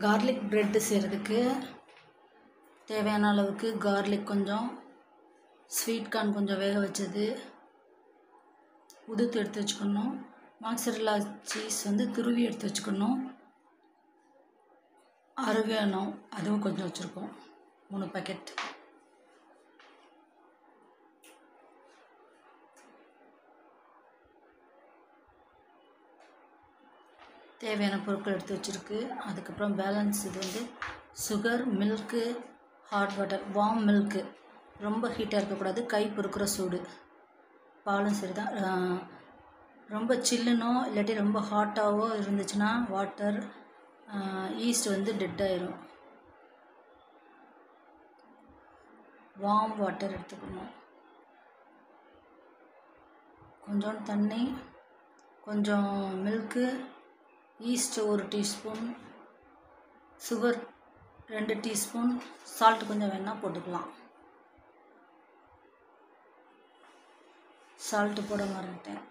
Garlic bread செய்கிறதுக்கு தேவையான அளவுக்கு கார்லிக் கொஞ்சம், ஸ்வீட் கார்ன் கொஞ்சம் வேக வச்சது உதுத்து எடுத்து வச்சுக்கணும். மாக்ஸரெல்லா சீஸ் வந்து துருவி எடுத்து வச்சுக்கணும். அரவேனோ அதுவும் கொஞ்சம் வச்சுருக்கோம், 3 பாக்கெட். தேவையான பொருட்கள் எடுத்து வச்சுருக்கு. அதுக்கப்புறம் பேலன்ஸ் இது வந்து sugar, milk, hot water, warm milk, ரொம்ப ஹீட்டாக இருக்கக்கூடாது, கை பொறுக்கிற சூடு. பாலும் சரி தான். ரொம்ப சில்லுனோ இல்லாட்டி ரொம்ப ஹாட்டாகவோ இருந்துச்சுன்னா வாட்டர் ஈஸ்ட் வந்து டெட் ஆயிரும். வார்ம் வாட்டர் எடுத்துக்கணும். கொஞ்சம் தண்ணி, கொஞ்சம் milk, yeast 1 teaspoon, sugar 2 teaspoon, salt கொஞ்சம் வேணால் போட்டுக்கலாம். சால்ட்டு போட மறந்துட்டேன்.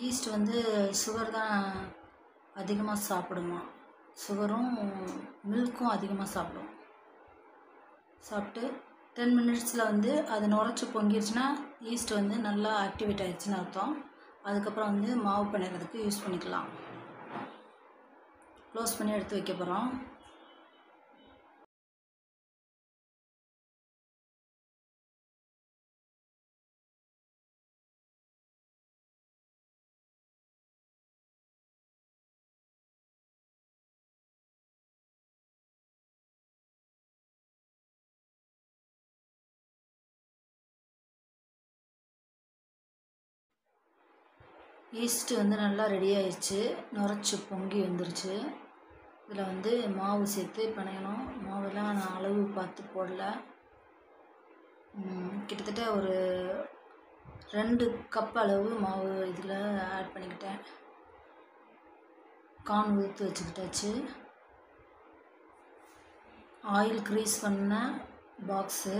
ஈஸ்ட் வந்து சுகர் தான் அதிகமாக சாப்பிடுமா, சுகரும் மில்க்கும் அதிகமாக சாப்பிடும். சாப்பிட்டு 10 மினிட்ஸில் வந்து அது நுரைச்சி பொங்கிடுச்சுன்னா ஈஸ்ட் வந்து நல்லா ஆக்டிவேட் ஆகிடுச்சின்னு அர்த்தம். அதுக்கப்புறம் வந்து மாவு பிணைறதுக்கு யூஸ் பண்ணிக்கலாம். க்ளோஸ் பண்ணி எடுத்து வைக்க போகிறோம். ஈஸ்ட்டு வந்து நல்லா ரெடி ஆயிடுச்சு, நுரைச்சி பொங்கி வந்துருச்சு. இதில் வந்து மாவு சேர்த்து பிணையணும். மாவெல்லாம் நான் அளவு பார்த்து போடல. கிட்டத்தட்ட ஒரு 2 கப் அளவு மாவு இதில் ஆட் பண்ணிக்கிட்டேன். கார்ன் ஊற்றி வச்சுக்கிட்டாச்சு. ஆயில் க்ரீஸ் பண்ண பாக்ஸு,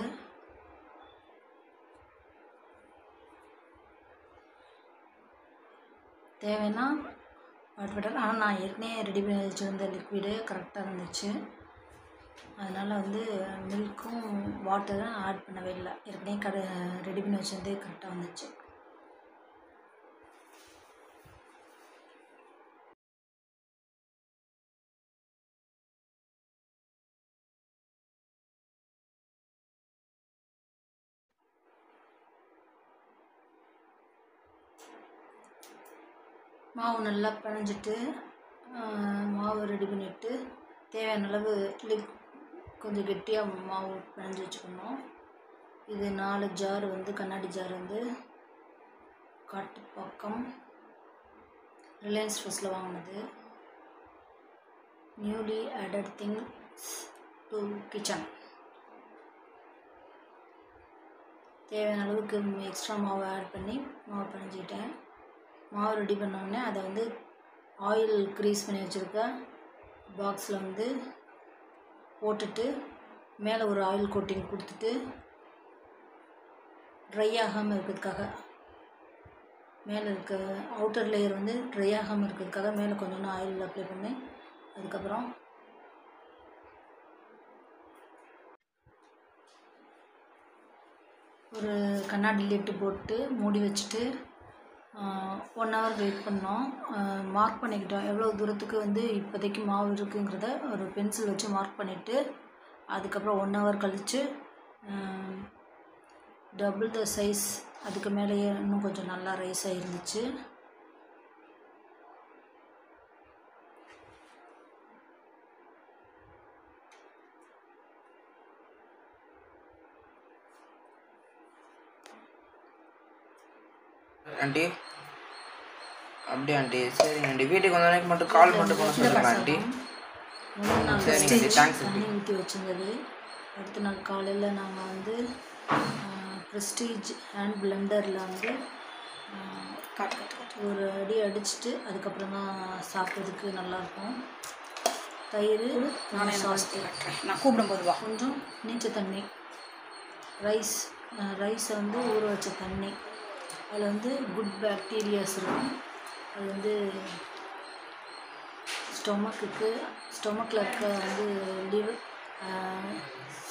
தேவைன்னா ஹாட் வாட்டர். ஆனால் நான் ஏற்கனவே ரெடி பண்ணி வச்சுருந்த லிக்விடு கரெக்டாக இருந்துச்சு. அதனால் வந்து மில்க்கும் வாட்டரும் ஆட் பண்ணவே இல்லை. ஏற்கனவே ரெடி பண்ணி வச்சுருந்தே கரெக்டாக வந்துச்சு. மாவு நல்லா பிணைஞ்சிட்டு மாவு ரெடி பண்ணிவிட்டு தேவையான அளவு கொஞ்சம் கெட்டியாக மாவு பிணைஞ்சி வச்சுக்கணும். இது 4 ஜார் வந்து கண்ணாடி ஜார் வந்து காட்டுப்பாக்கம் ரிலையன்ஸ் ஃப்ரெஷ்ஷில் வாங்கினது. Newly added things to kitchen. தேவையான அளவுக்கு எக்ஸ்ட்ரா மாவு ஆட் பண்ணி மாவு பிணைஞ்சிக்கிட்டேன். மாவு ரெடி பண்ணோடனே அதை வந்து ஆயில் க்ரீஸ் பண்ணி வச்சுருக்க பாக்ஸில் வந்து போட்டுட்டு மேலே ஒரு ஆயில் கோட்டிங் கொடுத்துட்டு ட்ரை ஆகாமல் இருக்கிறதுக்காக, மேலே இருக்க அவுட்டர் லேயர் வந்து ட்ரை ஆகாமல் இருக்கிறதுக்காக மேலே கொஞ்சம் ஆயில் அப்ளை பண்ணி அதுக்கப்புறம் ஒரு கண்ணாடி லிட்டு போட்டு மூடி வச்சுட்டு 1 ஹவர் வெயிட் பண்ணோம். மார்க் பண்ணிக்கிட்டோம் எவ்வளோ தூரத்துக்கு வந்து இப்போதைக்கு மாவு இருக்குங்கிறத ஒரு பென்சில் வச்சு மார்க் பண்ணிவிட்டு அதுக்கப்புறம் 1 ஹவர் கழித்து டபுள் த சைஸ் அதுக்கு மேலேயே இன்னும் கொஞ்சம் நல்லா ரைஸ் ஆகிருந்துச்சு. ஆண்டி அப்படியே ஆண்டி, சரிங்க ஆண்டி. வீட்டுக்கு வந்தோடனே மட்டும் கால் மட்டும் பண்ண சொல்லுங்கள் ஆண்டி. சரிங்க, தேங்க்ஸ். தண்ணி ஊற்றி வச்சுருந்தது. அடுத்த நாள் காலையில் நாங்கள் வந்து ப்ரெஸ்டீஜ் ஹேண்ட் பிளெண்டரில் வந்து ஒரு அடி அடிச்சுட்டு அதுக்கப்புறம் தான் சாப்பிட்றதுக்கு நல்லாயிருக்கும். தயிர், சால்ட்டு, நான் கூப்பிடும்போது வா. கொஞ்சம் நீச்ச தண்ணி, ரைஸ் ரைஸை வந்து ஊற வச்ச தண்ணி, அதில் வந்து குட் பாக்டீரியாஸ் இருக்கும். அது வந்து ஸ்டொமக்கில் இருக்க வந்து லிவர்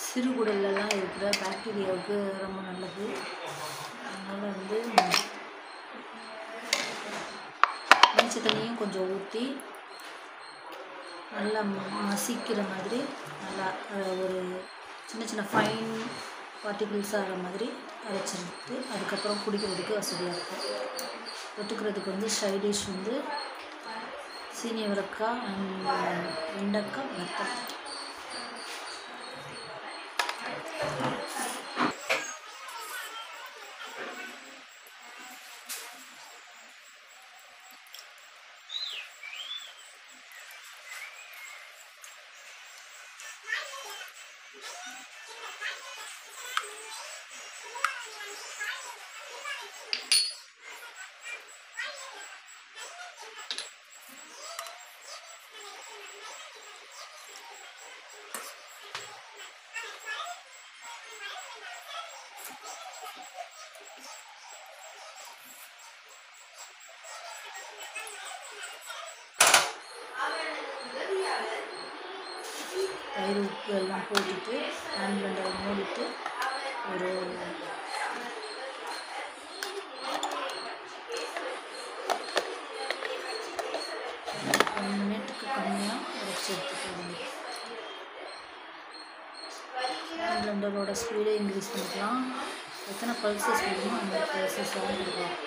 சிறுகுடல்லாம் இருக்கிற பாக்டீரியாவுக்கு ரொம்ப நல்லது. அதனால் வந்து நீச்ச தண்ணியும் கொஞ்சம் ஊற்றி நல்லா மசிக்கிற மாதிரி நல்லா ஒரு சின்ன சின்ன ஃபைன் பார்ட்டிகிள்ஸ் ஆகிற மாதிரி அரைச்சிட்டு அதுக்கப்புறம் குடிக்கிறதுக்கு வசதியாக இருக்கும். தொட்டுக்கிறதுக்கு வந்து சைடிஷ் வந்து சீனி அவரைக்காய் அண்ட் வெண்டைக்காய் வத்தல். தயிர் உப்பு எல்லாம் போட்டுட்டு ஹேண்ட் பிளெண்டரை மூடிட்டு ஒரு 1 மினிட்டுக்கு கம்மியாக அரைச்சி எடுத்துக்கலாம். ஹேண்ட் பிளெண்டரோட ஸ்பீடை இன்க்ரீஸ் பண்ணிக்கலாம். எத்தனை பல்சஸ் வேணுமோ அந்த பல்சஸ்லாம் கொடுக்கலாம்.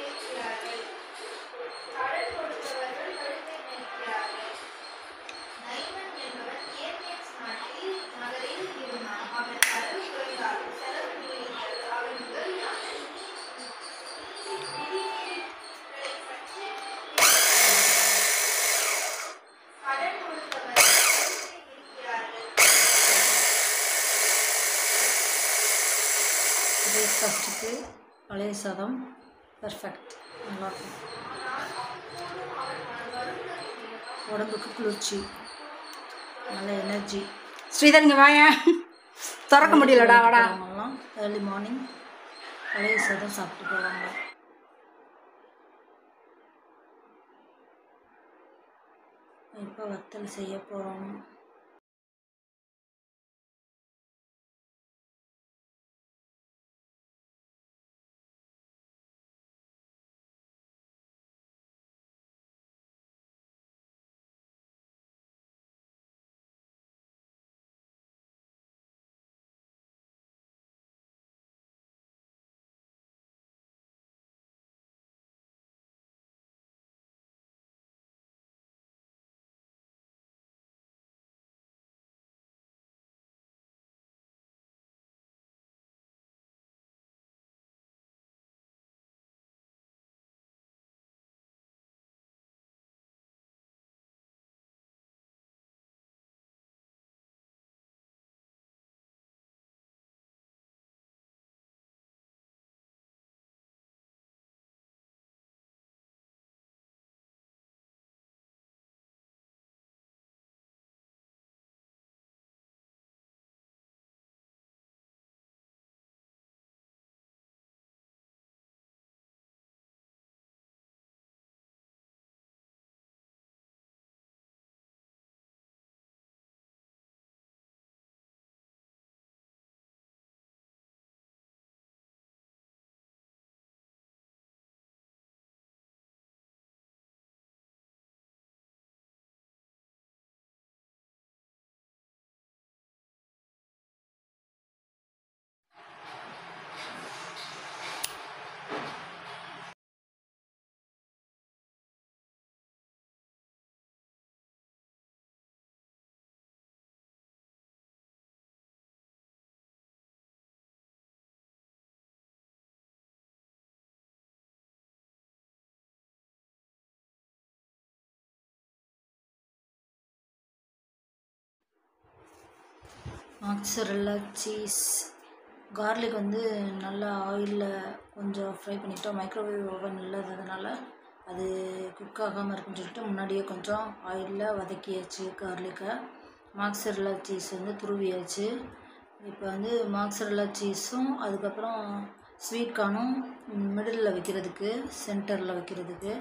பிரேக்ஃபாஸ்ட்டுக்கு பழைய சாதம் பர்ஃபெக்ட், நல்லாயிருக்கும். உடம்புக்கு குளிர்ச்சி, நல்ல எனர்ஜி. ஸ்ரீதருங்க வாயா, திறக்க முடியலடா வாடா. அவங்கெல்லாம் ஏர்லி மார்னிங் பழைய சாதம் சாப்பிட்டு போவாங்க. இப்போ வத்தல் செய்ய போகிறோம். மாட்சரெல்லா சீஸ், கார்லிக் வந்து நல்லா ஆயிலில் கொஞ்சம் ஃப்ரை பண்ணிக்கிட்டோம். மைக்ரோவேவ் ஓவன் இல்லாததுனால அது குக் ஆகாமல் இருக்குன்னு சொல்லிட்டு முன்னாடியே கொஞ்சம் ஆயிலில் வதக்கியாச்சு கார்லிக்கை. மாட்சரெல்லா சீஸ் வந்து துருவியாச்சு. இப்போ வந்து மாக்ஸரல்லா சீஸும் அதுக்கப்புறம் ஸ்வீட் கார்னும் மிடில் வைக்கிறதுக்கு, சென்டரில் வைக்கிறதுக்கு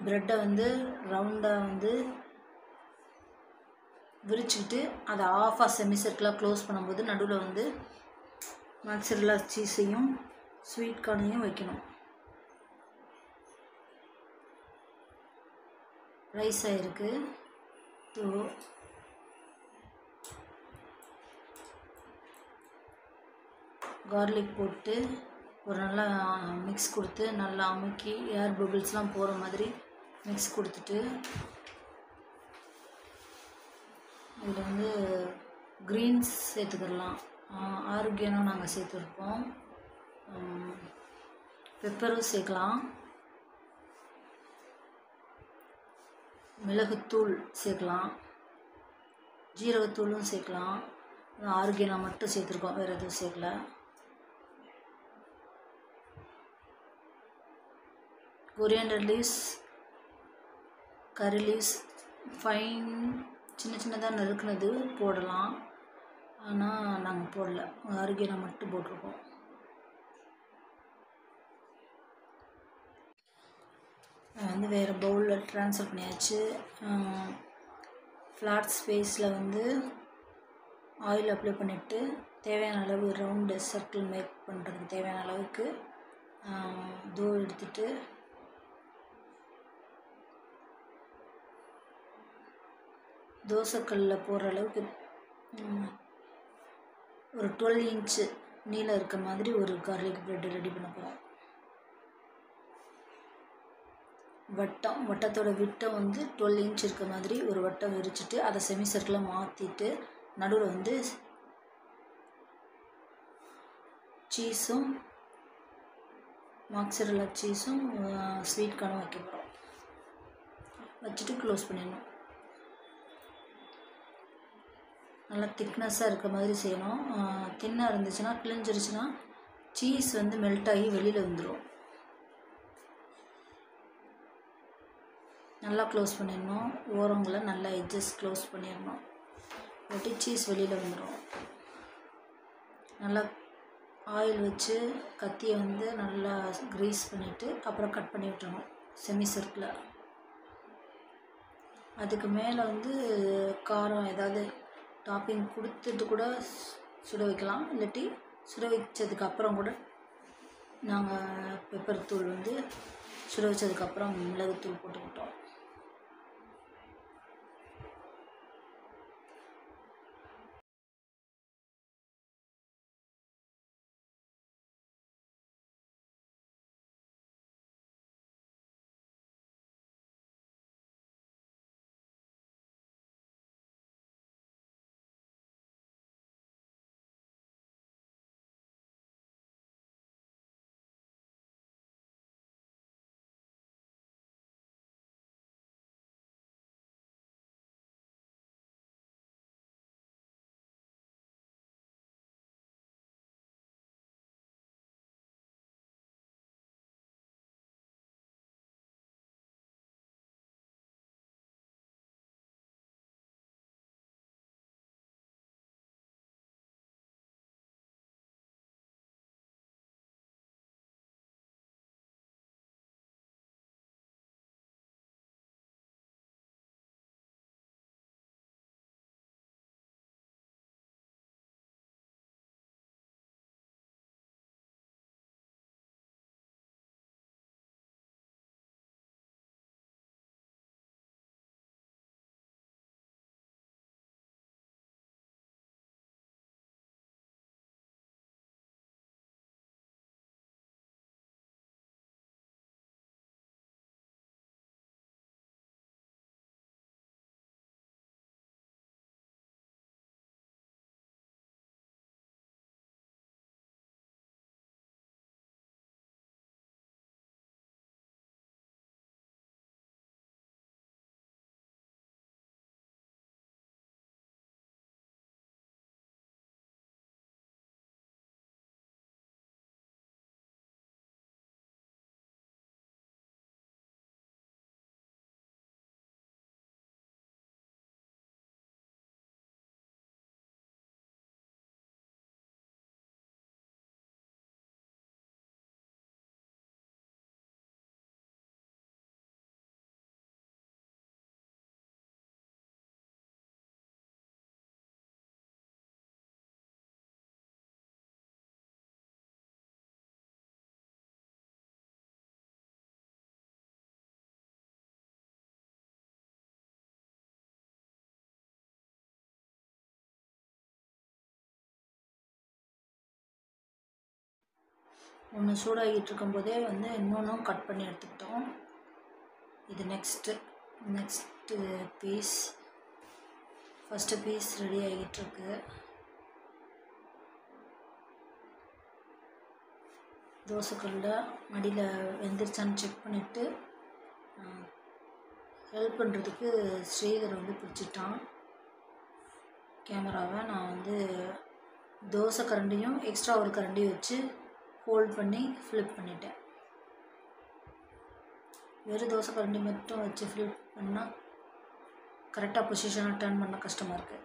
ப்ரெட்டை வந்து ரவுண்டாக வந்து விரிச்சுக்கிட்டு அதை ஆஃபாக செமி சர்க்கிளாக க்ளோஸ் பண்ணும்போது நடுவில் வந்து மாக்ஸரல்லா சீஸையும் ஸ்வீட் கார்னையும் வைக்கணும். ரைஸ் ஆகிருக்கு. கார்லிக் போட்டு ஒரு நல்லா மிக்ஸ் கொடுத்து நல்லா அமுக்கி ஏர் பபிள்ஸ்லாம் போகிற மாதிரி மிக்ஸ் கொடுத்துட்டு இதில் வந்து க்ரீன்ஸ் சேர்த்துக்கிடலாம். ஆரோக்கியானோ நாங்கள் சேர்த்துருப்போம். பெப்பரும் சேர்க்கலாம். மிளகுத்தூள் சேர்க்கலாம். ஜீரகத்தூளும் சேர்க்கலாம். ஆரோக்கியானா மட்டும் சேர்த்துருக்கோம், வேறு எதுவும் சேர்க்கல. கொரியாண்டர் லீவ்ஸ், கறி லீவ்ஸ் ஃபைன் சின்ன சின்னதாக நறுக்குனது போடலாம். ஆனால் நாங்கள் போடல, ஆரோக்கியானா மட்டும் போட்டிருக்கோம். வந்து வேறு பவுலில் ட்ரான்ஸ்ஃபர் பண்ணியாச்சு. ஃப்ளாட் ஸ்பேஸில் வந்து ஆயில் அப்ளை பண்ணிவிட்டு தேவையான அளவு ரவுண்டு சர்க்கிள் மேக் பண்ணுறதுக்கு தேவையான அளவுக்கு எடுத்துட்டு தோசைக்கல்லில் போடுற அளவுக்கு ஒரு 12 இன்ச்சு நீளம் இருக்க மாதிரி ஒரு கார்லிக் ப்ரெட் ரெடி பண்ண போகிறோம். வட்டத்தோட விட்டம் வந்து 12 இன்ச் இருக்க மாதிரி ஒரு வட்டம் விரிச்சிட்டு அதை செமி சர்க்கிளாக மாற்றிட்டு நடுவில் வந்து சீஸும் மாக்ஸரல்லா சீஸும் ஸ்வீட் கார்னும் வைக்க போகிறோம். வச்சுட்டு க்ளோஸ் பண்ணிடணும். நல்லா திக்னஸாக இருக்க மாதிரி செய்யணும். தின்னாக இருந்துச்சுன்னா கிழிஞ்சிருச்சுன்னா சீஸ் வந்து மெல்ட் ஆகி வெளியில் வந்துடும். நல்லா க்ளோஸ் பண்ணிடணும். ஓரங்களை நல்லா எட்ஜஸ் க்ளோஸ் பண்ணிடணும். இல்லாட்டி சீஸ் வெளியில் வந்துடும். நல்லா ஆயில் வச்சு கத்தியை வந்து நல்லா க்ரீஸ் பண்ணிவிட்டு அப்புறம் கட் பண்ணி விட்டுறணும் செமி சர்க்கிளாக. அதுக்கு மேலே வந்து காரம் ஏதாவது டாப்பிங் கொடுத்துட்டு கூட சுட வைக்கலாம். இல்லாட்டி சுட வச்சதுக்கப்புறம் கூட நாங்கள் பெப்பர் தூள் வந்து சுட வச்சதுக்கப்புறம் மிளகுத்தூள் போட்டுக்கிட்டோம். ஒன்று சூடாகிட்டு இருக்கும்போதே வந்து இன்னொன்றும் கட் பண்ணி எடுத்துக்கிட்டோம். இது next piece. First piece ready ஆகிட்டுருக்கு. தோசைக்கல்லில் மடியில் வெந்துருச்சான்னு செக் பண்ணிவிட்டு ஹெல்ப் பண்ணுறதுக்கு ஸ்ரீதர் வந்து பிடிச்சிட்டான் கேமராவை. நான் வந்து தோசை கரண்டியும் எக்ஸ்ட்ரா ஒரு கரண்டியும் வச்சு ஹோல்ட் பண்ணி ஃப்ளிப் பண்ணிட்டேன். வெறும் தோசை கரண்டி மட்டும் வச்சு ஃப்ளிப் பண்ணால் கரெக்டாக பொசிஷனாக டர்ன் பண்ண கஷ்டமாக இருக்குது.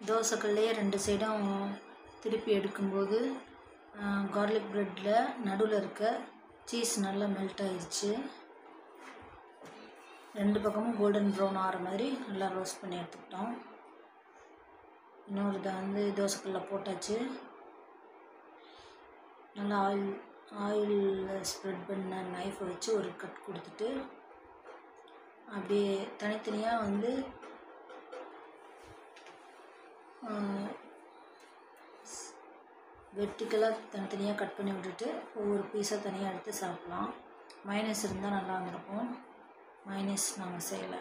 தோசைக்கல்லையே 2 சைடும் திருப்பி எடுக்கும்போது கார்லிக் ப்ரெட்டில் நடுவில் இருக்க சீஸ் நல்லா மெல்ட் ஆயிடுச்சு. 2 பக்கமும் கோல்டன் ப்ரௌன் ஆகிற மாதிரி நல்லா ரோஸ்ட் பண்ணி எடுத்துக்கிட்டோம். இன்னொரு இதை வந்து தோசைக்கல்லில் போட்டாச்சு. நல்லா ஆயில் ஸ்ப்ரெட் பண்ண நைஃபை வச்சு ஒரு கட் கொடுத்துட்டு அப்படியே தனித்தனியாக வந்து வெர்டிக்கலாக தனித்தனியாக கட் பண்ணி விட்டுட்டு ஒவ்வொரு பீஸாக தனியாக எடுத்து சாப்பிட்லாம். மைனஸ் இருந்தால் நல்லா இருந்திருக்கும். மைனஸ் நாங்கள் செய்யலை.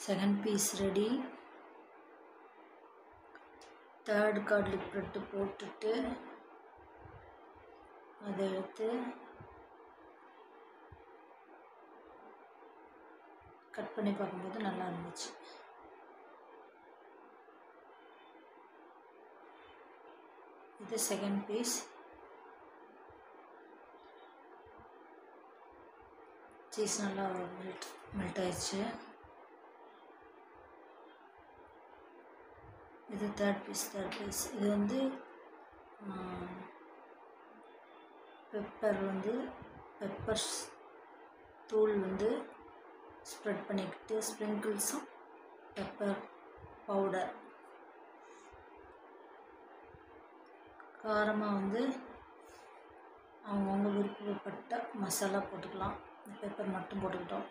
Second piece ready. Third garlic bread போட்டுட்டு அதை எடுத்து கட் பண்ணி பார்க்கும்போது நல்லா இருந்துச்சு. இது செகண்ட் பீஸ். சீஸ் நல்லா மெல்ட் ஆயிடுச்சு. இது தேர்ட் பீஸ். இது வந்து பெப்பர் தூள் வந்து ஸ்ப்ரெட் பண்ணிக்கிட்டு ஸ்ப்ரிங்கிள்ஸும் பெப்பர் பவுடர் காரமாக வந்து அவங்கவுங்க விருப்பப்பட்ட மசாலா போட்டுக்கலாம். பெப்பர் மட்டும் போட்டுக்கிட்டோம்.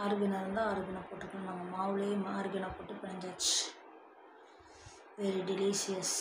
ஆர்கனோ இருந்தால் ஆர்கனோ போட்டுக்கலாம். நாங்கள் மாவுலேயே ஆர்கனோ போட்டு பிணைஞ்சாச்சு. Very delicious.